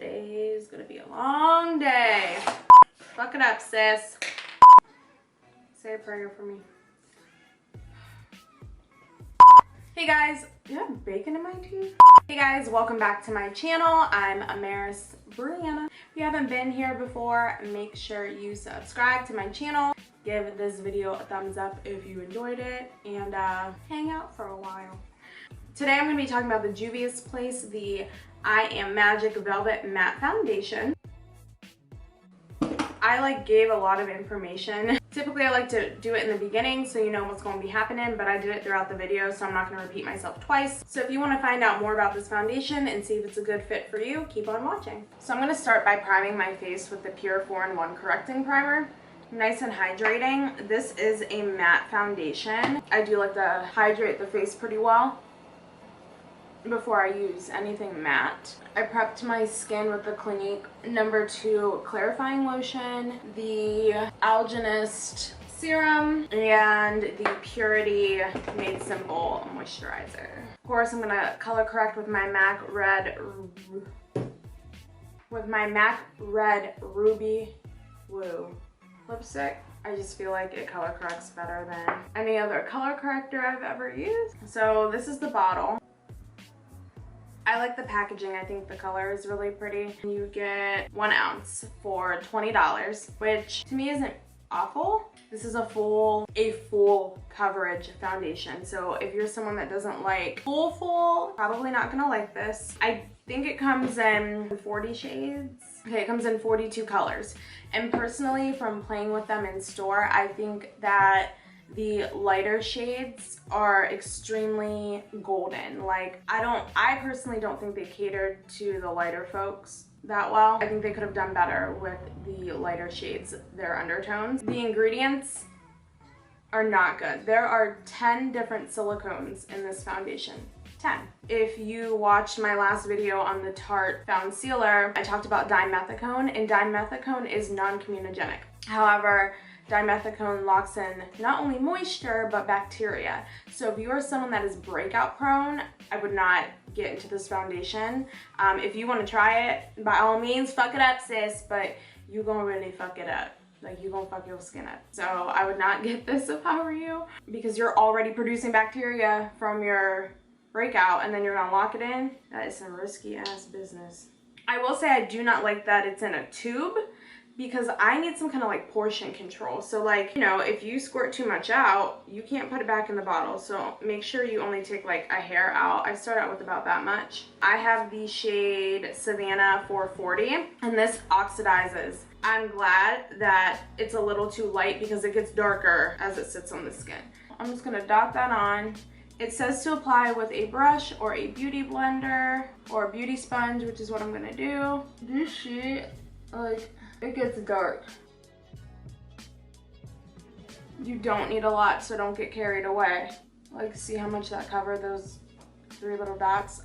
Today is gonna be a long day. Fuck it up, sis. Say a prayer for me. Hey guys, do you have bacon in my teeth? Hey guys, welcome back to my channel. I'm Amarisbrianna. If you haven't been here before, make sure you subscribe to my channel. Give this video a thumbs up if you enjoyed it, and hang out for a while. Today I'm going to be talking about the Juvia'S Place, the I Am Magic Velvet Matte Foundation. I gave a lot of information. Typically I like to do it in the beginning so you know what's going to be happening, but I did it throughout the video so I'm not going to repeat myself twice. So if you want to find out more about this foundation and see if it's a good fit for you, keep on watching. So I'm going to start by priming my face with the Pure 4-in-1 Correcting Primer. Nice and hydrating. This is a matte foundation. I do like to hydrate the face pretty well before I use anything matte. I prepped my skin with the Clinique No. 2 Clarifying Lotion, the Algenist Serum, and the Purity Made Simple Moisturizer. Of course, I'm gonna color correct with my MAC Red Ruby Woo lipstick. I just feel like it color corrects better than any other color corrector I've ever used. So this is the bottle. I like the packaging. I think the color is really pretty. You get 1 ounce for $20, which to me isn't awful. This is a full coverage foundation. So if you're someone that doesn't like full, probably not gonna like this. I think it comes in 40 shades. Okay, it comes in 42 colors. And personally, from playing with them in store, I think that the lighter shades are extremely golden. I personally don't think they catered to the lighter folks that well. I think they could have done better with the lighter shades, their undertones. The ingredients are not good. There are 10 different silicones in this foundation. 10. If you watched my last video on the Tarte Found Sealer, I talked about dimethicone, and dimethicone is non-comedogenic. However, dimethicone locks in not only moisture, but bacteria. So if you are someone that is breakout prone, I would not get into this foundation. If you want to try it, by all means, fuck it up, sis, but you gonna really fuck it up. You gonna fuck your skin up. So I would not get this if I were you, because you're already producing bacteria from your breakout and then you're gonna lock it in. That is some risky ass business. I will say I do not like that it's in a tube, because I need some kind of portion control. So if you squirt too much out, you can't put it back in the bottle. So make sure you only take a hair out. I start out with about that much. I have the shade Savannah 440, and this oxidizes. I'm glad that it's a little too light because it gets darker as it sits on the skin. I'm just gonna dot that on. It says to apply with a brush or a beauty blender or a beauty sponge, which is what I'm gonna do. This shit, it gets dark. You don't need a lot, so don't get carried away. See how much that covered, those 3 little dots?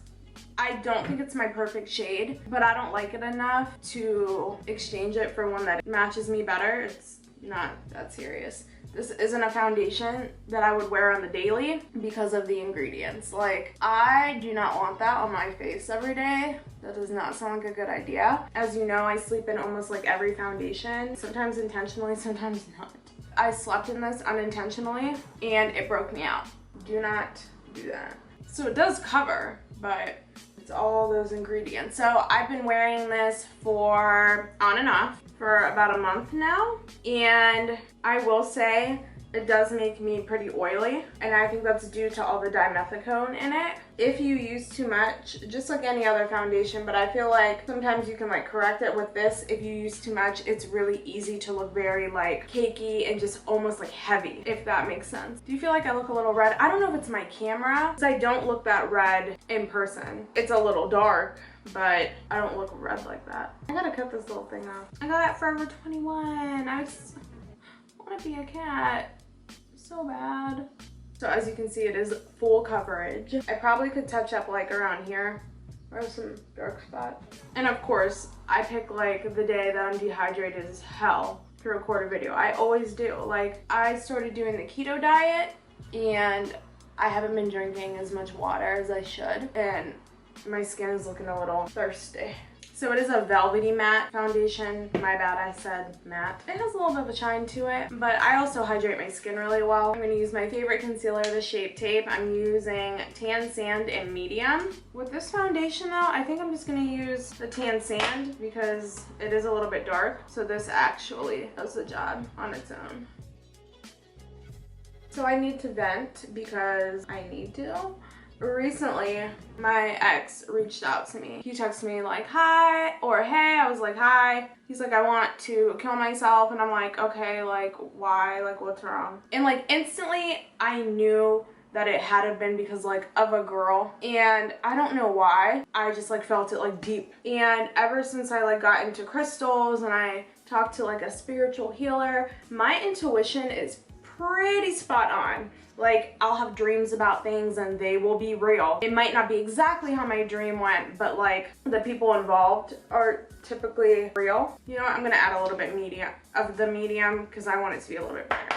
I don't think it's my perfect shade, but I don't like it enough to exchange it for one that matches me better. It's not that serious. This isn't a foundation that I would wear on the daily because of the ingredients. I do not want that on my face every day. That does not sound like a good idea. As you know, I sleep in almost every foundation, sometimes intentionally, sometimes not. I slept in this unintentionally and it broke me out. Do not do that. So it does cover, but it's all those ingredients. So I've been wearing this for on and off for about a month now, and I will say it does make me pretty oily, and I think that's due to all the dimethicone in it. If you use too much, just like any other foundation, but I feel sometimes you can correct it with this. If you use too much, it's really easy to look very cakey and just almost heavy, if that makes sense. Do you feel I look a little red? I don't know if it's my camera, because I don't look that red in person. It's a little dark, but I don't look red like that. I gotta cut this little thing off. I got at Forever 21. I just want to be a cat so bad. So as you can see, it is full coverage. I probably could touch up around here or some dark spots. And of course, I pick the day that I'm dehydrated as hell to record a video. I always do. I started doing the keto diet and I haven't been drinking as much water as I should, and my skin is looking a little thirsty. So it is a velvety matte foundation. My bad, I said matte. It has a little bit of a shine to it, but I also hydrate my skin really well. I'm gonna use my favorite concealer, the Shape Tape. I'm using Tan Sand in medium. With this foundation though, I think I'm just gonna use the Tan Sand because it is a little bit dark. So this actually does the job on its own. So I need to vent because I need to. Recently, my ex reached out to me. He texted me like, hi, or hey. I was like, hi. He's like, I want to kill myself. And I'm like, okay, like, why? Like, what's wrong? And like, instantly, I knew that it had to have been because like of a girl. And I don't know why. I just like felt it like deep. And ever since I like got into crystals and I talked to like a spiritual healer, my intuition is pretty spot on. Like, I'll have dreams about things and they will be real. It might not be exactly how my dream went, but like the people involved are typically real. You know what? I'm gonna add a little bit of the medium because I want it to be a little bit brighter.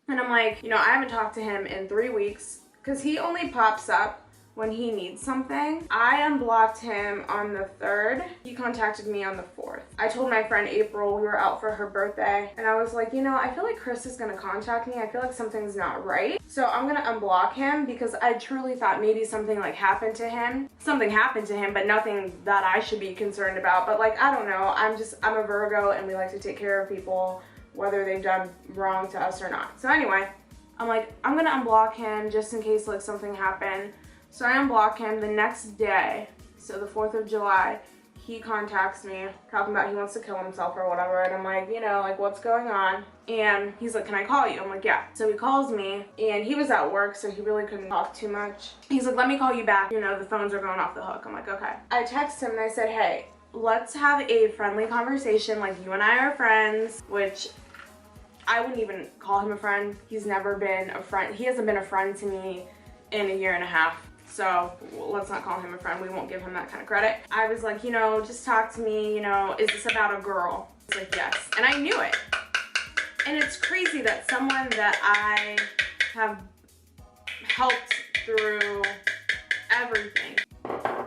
And I'm like, you know, I haven't talked to him in 3 weeks because he only pops up when he needs something. I unblocked him on the 3rd. He contacted me on the 4th. I told my friend April we were out for her birthday and I was like, you know, I feel like Chris is gonna contact me. I feel like something's not right. So I'm gonna unblock him because I truly thought maybe something like happened to him. Something happened to him, but nothing that I should be concerned about. But like, I don't know. I'm a Virgo and we like to take care of people whether they've done wrong to us or not. So anyway, I'm like, I'm gonna unblock him just in case like something happened. So I unblock him. The next day, so the 4th of July, he contacts me talking about he wants to kill himself or whatever. And I'm like, you know, like what's going on? And he's like, can I call you? I'm like, yeah. So he calls me and he was at work, so he really couldn't talk too much. He's like, let me call you back. You know, the phones are going off the hook. I'm like, okay. I text him and I said, hey, let's have a friendly conversation. Like you and I are friends, which I wouldn't even call him a friend. He's never been a friend. He hasn't been a friend to me in 1.5 years. So let's not call him a friend. We won't give him that kind of credit. I was like, you know, just talk to me, you know, is this about a girl? He's like, yes. And I knew it. And it's crazy that someone that I have helped through everything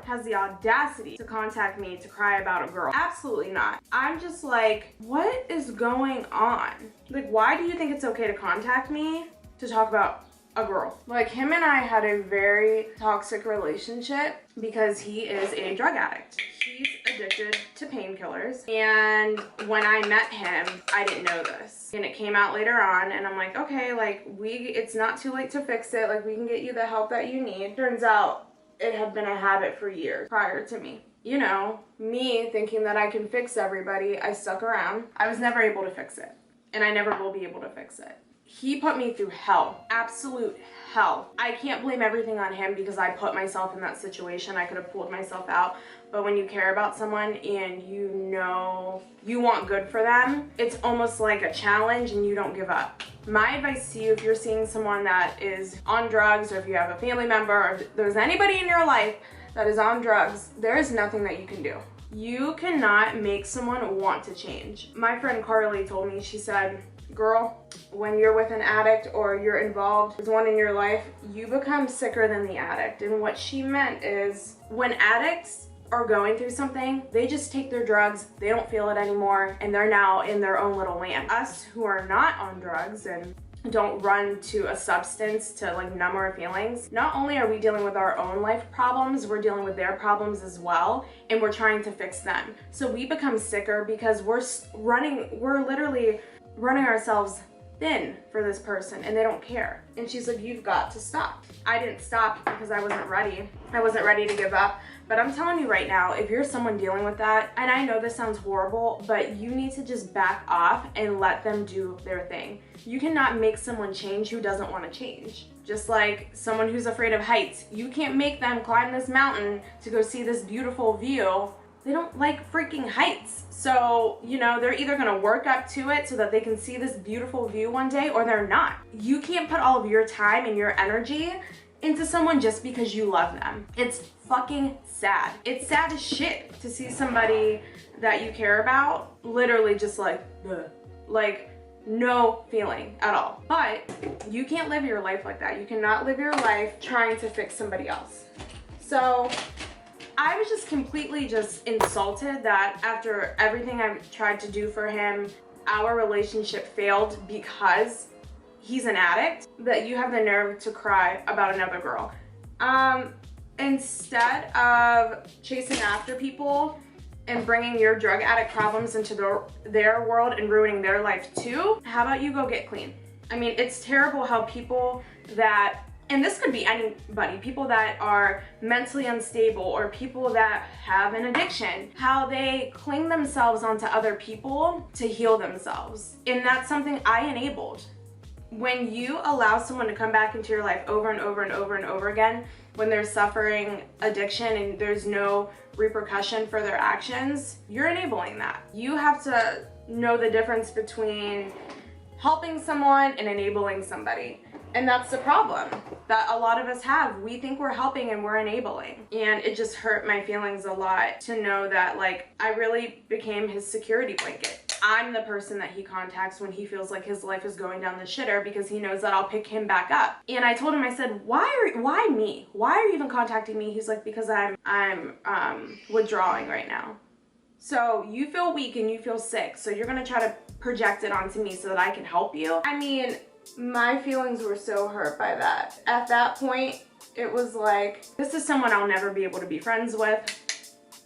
has the audacity to contact me to cry about a girl. Absolutely not. I'm just like, what is going on? Like, why do you think it's okay to contact me to talk about a girl? Like, him and I had a very toxic relationship because he is a drug addict. He's addicted to painkillers. And when I met him, I didn't know this. And it came out later on and I'm like, okay, like it's not too late to fix it. Like we can get you the help that you need. Turns out it had been a habit for years prior to me. You know, me thinking that I can fix everybody, I stuck around. I was never able to fix it. And I never will be able to fix it. He put me through hell, absolute hell. I can't blame everything on him because I put myself in that situation. I could have pulled myself out. But when you care about someone and you know you want good for them, it's almost like a challenge and you don't give up. My advice to you, if you're seeing someone that is on drugs, or if you have a family member, or if there's anybody in your life that is on drugs, there is nothing that you can do. You cannot make someone want to change. My friend Carly told me, she said, girl, when you're with an addict or you're involved with one in your life, you become sicker than the addict. And what she meant is when addicts are going through something, they just take their drugs, they don't feel it anymore, and they're now in their own little land. Us who are not on drugs and don't run to a substance to like numb our feelings, not only are we dealing with our own life problems, we're dealing with their problems as well, and we're trying to fix them. So we become sicker because we're literally running ourselves thin for this person and they don't care. And she's like, you've got to stop. I didn't stop because I wasn't ready. I wasn't ready to give up. But I'm telling you right now, if you're someone dealing with that, and I know this sounds horrible, but you need to just back off and let them do their thing. You cannot make someone change who doesn't want to change. Just like someone who's afraid of heights. You can't make them climb this mountain to go see this beautiful view. They don't like freaking heights. So, you know, they're either gonna work up to it so that they can see this beautiful view one day, or they're not. You can't put all of your time and your energy into someone just because you love them. It's fucking sad. It's sad as shit to see somebody that you care about literally just like, ugh. Like no feeling at all. But you can't live your life like that. You cannot live your life trying to fix somebody else. So I was just completely just insulted that after everything I've tried to do for him, our relationship failed because he's an addict, that you have the nerve to cry about another girl. Instead of chasing after people and bringing your drug addict problems into their world and ruining their life too, how about you go get clean? I mean, it's terrible how people that, and this could be anybody, people that are mentally unstable or people that have an addiction, how they cling themselves onto other people to heal themselves. And that's something I enabled. When you allow someone to come back into your life over and over and over and over again, when they're suffering addiction and there's no repercussion for their actions, you're enabling that. You have to know the difference between helping someone and enabling somebody. And that's the problem that a lot of us have. We think we're helping and we're enabling. And it just hurt my feelings a lot to know that, like, I really became his security blanket. I'm the person that he contacts when he feels like his life is going down the shitter, because he knows that I'll pick him back up. And I told him, I said, why me? Why are you even contacting me? He's like, because I'm withdrawing right now. So you feel weak and you feel sick, so you're gonna try to project it onto me so that I can help you? I mean, my feelings were so hurt by that. At that point, it was like, this is someone I'll never be able to be friends with.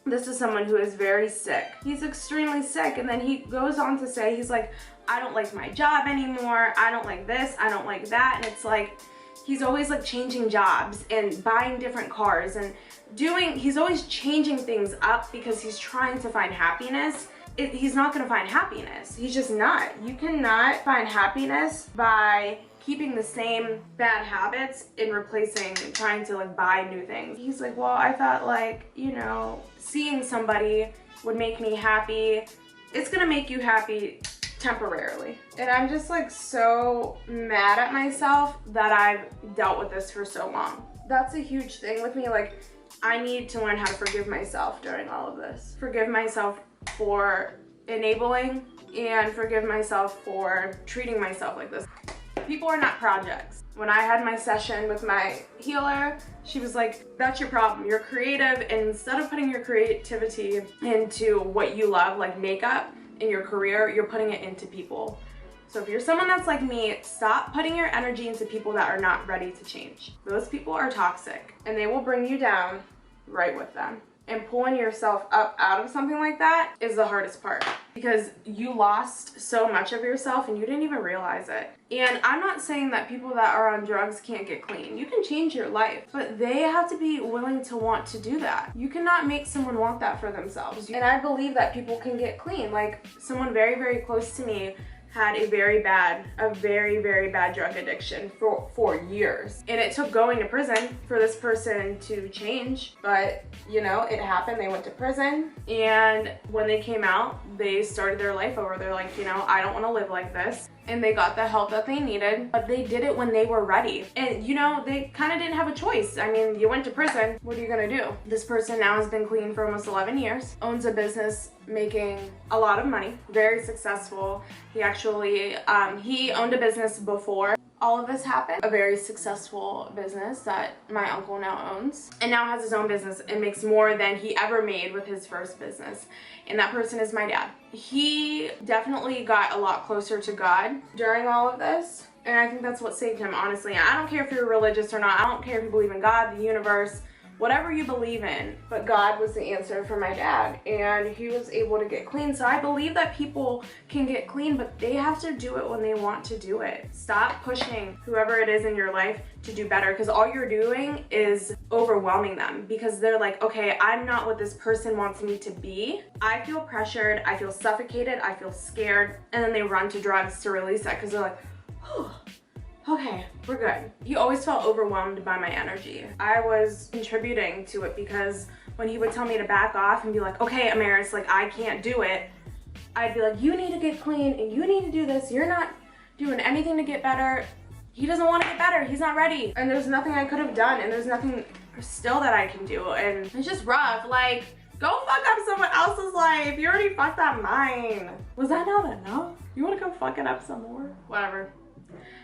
This is someone who is very sick. He's extremely sick. And then he goes on to say, he's like, I don't like my job anymore. I don't like this. I don't like that. And it's like, he's always like changing jobs and buying different cars and he's always changing things up because he's trying to find happiness. He's not gonna find happiness. He's just not. You cannot find happiness by keeping the same bad habits and replacing, trying to like buy new things. He's like, well, I thought, like, you know, seeing somebody would make me happy. It's gonna make you happy temporarily. And I'm just like so mad at myself that I've dealt with this for so long. That's a huge thing with me. Like, I need to learn how to forgive myself during all of this. Forgive myself for enabling and forgive myself for treating myself like this. People are not projects. When I had my session with my healer, she was like, that's your problem. You're creative, and instead of putting your creativity into what you love, like makeup, in your career, you're putting it into people. So if you're someone that's like me, stop putting your energy into people that are not ready to change. Those people are toxic, and they will bring you down right with them. And pulling yourself up out of something like that is the hardest part, because you lost so much of yourself and you didn't even realize it. And I'm not saying that people that are on drugs can't get clean. You can change your life, but they have to be willing to want to do that. You cannot make someone want that for themselves. And I believe that people can get clean. Like, someone very, very close to me had a very, very bad drug addiction for years. And it took going to prison for this person to change. But, you know, it happened. They went to prison. And when they came out, they started their life over. They're like, you know, I don't want to live like this. And they got the help that they needed, but they did it when they were ready. And, you know, they kind of didn't have a choice. I mean, you went to prison. What are you going to do? This person now has been clean for almost 11 years, owns a business making a lot of money, very successful. He actually, he owned a business before all of this happened, a very successful business that my uncle now owns, and now has his own business and makes more than he ever made with his first business. And that person is my dad. He definitely got a lot closer to God during all of this, and I think that's what saved him, honestly. I don't care if you're religious or not. I don't care if you believe in God, the universe, whatever you believe in, but God was the answer for my dad, and he was able to get clean. So I believe that people can get clean, but they have to do it when they want to do it. Stop pushing whoever it is in your life to do better, because all you're doing is overwhelming them, because they're like, okay, I'm not what this person wants me to be. I feel pressured, I feel suffocated, I feel scared, and then they run to drugs to release that, because they're like, oh, okay, we're good. He always felt overwhelmed by my energy. I was contributing to it, because when he would tell me to back off and be like, okay, Amaris, like, I can't do it, I'd be like, you need to get clean and you need to do this. You're not doing anything to get better. He doesn't want to get better. He's not ready. And there's nothing I could have done, and there's nothing still that I can do. And it's just rough. Like, go fuck up someone else's life. You already fucked up mine. Was that not enough? You want to go fuck it up some more? Whatever.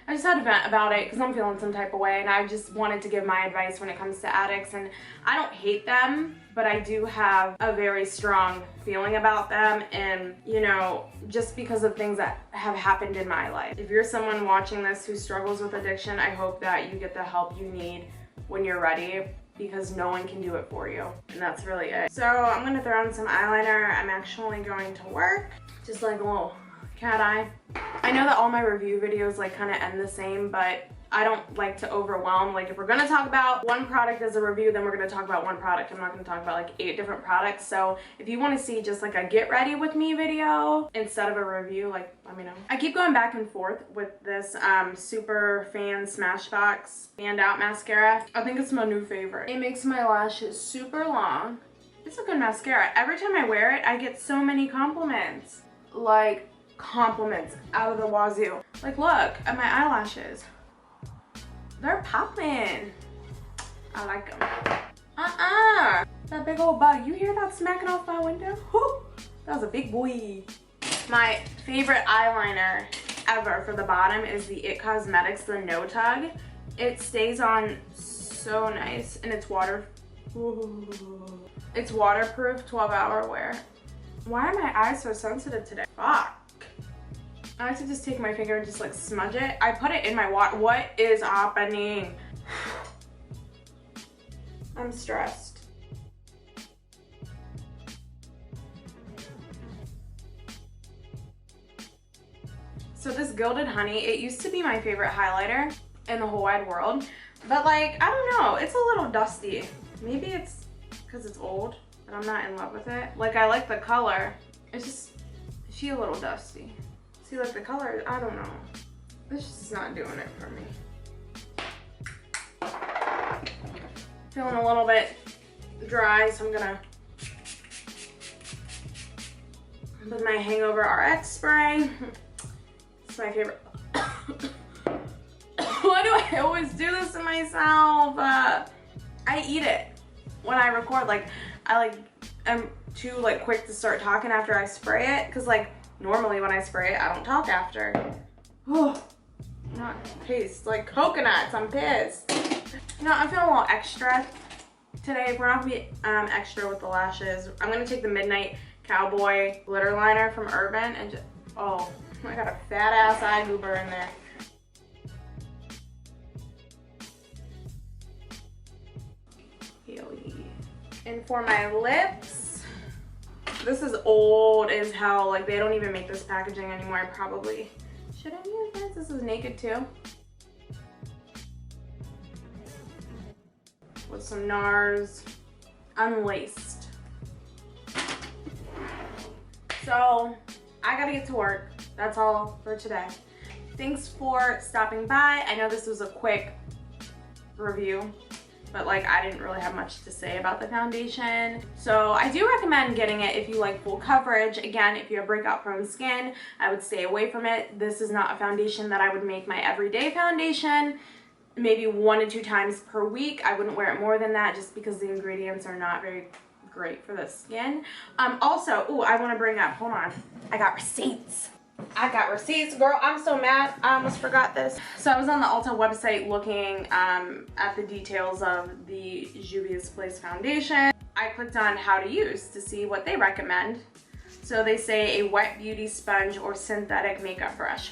I just had to vent about it because I'm feeling some type of way, and I just wanted to give my advice when it comes to addicts. And I don't hate them, but I do have a very strong feeling about them, and you know, just because of things that have happened in my life. If you're someone watching this who struggles with addiction, I hope that you get the help you need when you're ready, because no one can do it for you. And that's really it. So I'm gonna throw on some eyeliner. I'm actually going to work, just like a little cat eye. I know that all my review videos like kind of end the same, but I don't like to overwhelm. Like if we're gonna talk about one product as a review, then we're gonna talk about one product. I'm not gonna talk about like 8 different products. So if you wanna see just like a get ready with me video instead of a review, like let me know. I keep going back and forth with this Super Fan Smashbox Standout Mascara. I think it's my new favorite. It makes my lashes super long. It's a good mascara. Every time I wear it, I get so many compliments. Like compliments out of the wazoo. Like look at my eyelashes. They're popping. I like them. That big old bug. You hear that smacking off my window? Whew. That was a big boy. My favorite eyeliner ever for the bottom is the It Cosmetics, the No Tug. It stays on so nice, and it's it's waterproof, 12-hour wear. Why are my eyes so sensitive today? Fuck. I like to just take my finger and just like smudge it. I put it in my water. What is happening? I'm stressed. So this Gilded Honey, it used to be my favorite highlighter in the whole wide world. But like, I don't know, it's a little dusty. Maybe it's because it's old and I'm not in love with it. Like I like the color. It's just, she a little dusty. See, like the color, I don't know. It's just not doing it for me. Feeling a little bit dry, so I'm gonna put my Hangover RX spray. It's my favorite. Why do I always do this to myself? I eat it when I record. Like, I'm too like quick to start talking after I spray it, because like normally when I spray it, I don't talk after. Oh, not taste like coconuts. I'm pissed. You know, I'm feeling a little extra today. We're not gonna be extra with the lashes. I'm gonna take the Midnight Cowboy glitter liner from Urban and just, oh, I got a fat ass eye goober in there. And for my lips, this is old as hell. Like they don't even make this packaging anymore. I probably shouldn't use this. This is Naked too. With some NARS Unlaced. So I gotta get to work. That's all for today. Thanks for stopping by. I know this was a quick review, but like I didn't really have much to say about the foundation. So I do recommend getting it if you like full coverage. Again, if you have breakout prone skin, I would stay away from it. This is not a foundation that I would make my everyday foundation. Maybe 1 to 2 times per week. I wouldn't wear it more than that just because the ingredients are not very great for the skin. Also, ooh, I want to bring up, hold on, I got receipts. I got receipts, girl. I'm so mad. I almost forgot this. So I was on the Ulta website looking at the details of the Juvia'S Place foundation. I clicked on how to use to see what they recommend. So they say a wet beauty sponge or synthetic makeup brush.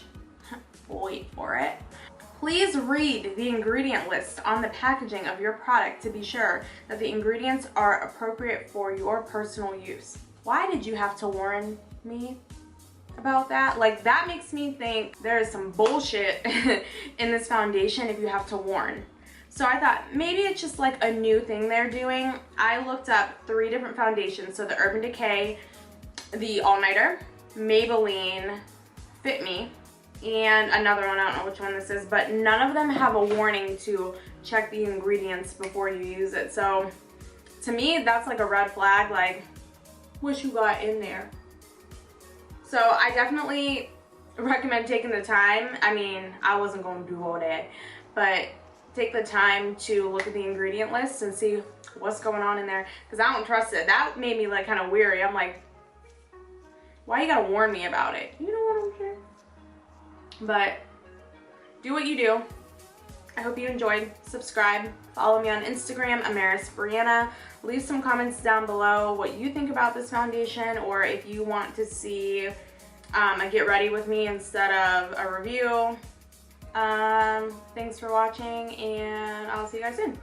Wait for it. Please read the ingredient list on the packaging of your product to be sure that the ingredients are appropriate for your personal use. Why did you have to warn me about that? Like, that makes me think there is some bullshit in this foundation if you have to warn. So I thought maybe it's just like a new thing they're doing. I looked up 3 different foundations. So the Urban Decay, the All Nighter, Maybelline Fit Me, and another one, I don't know which one this is, but none of them have a warning to check the ingredients before you use it. So to me, that's like a red flag, like, what you got in there? So I definitely recommend taking the time. I mean, I wasn't gonna do all that, but take the time to look at the ingredient list and see what's going on in there, because I don't trust it. That made me like kind of weary. I'm like, why you gotta warn me about it? You know what I'm saying? But do what you do. I hope you enjoyed. Subscribe. Follow me on Instagram, Amarisbrianna. Leave some comments down below what you think about this foundation, or if you want to see a get ready with me instead of a review. Thanks for watching, and I'll see you guys soon.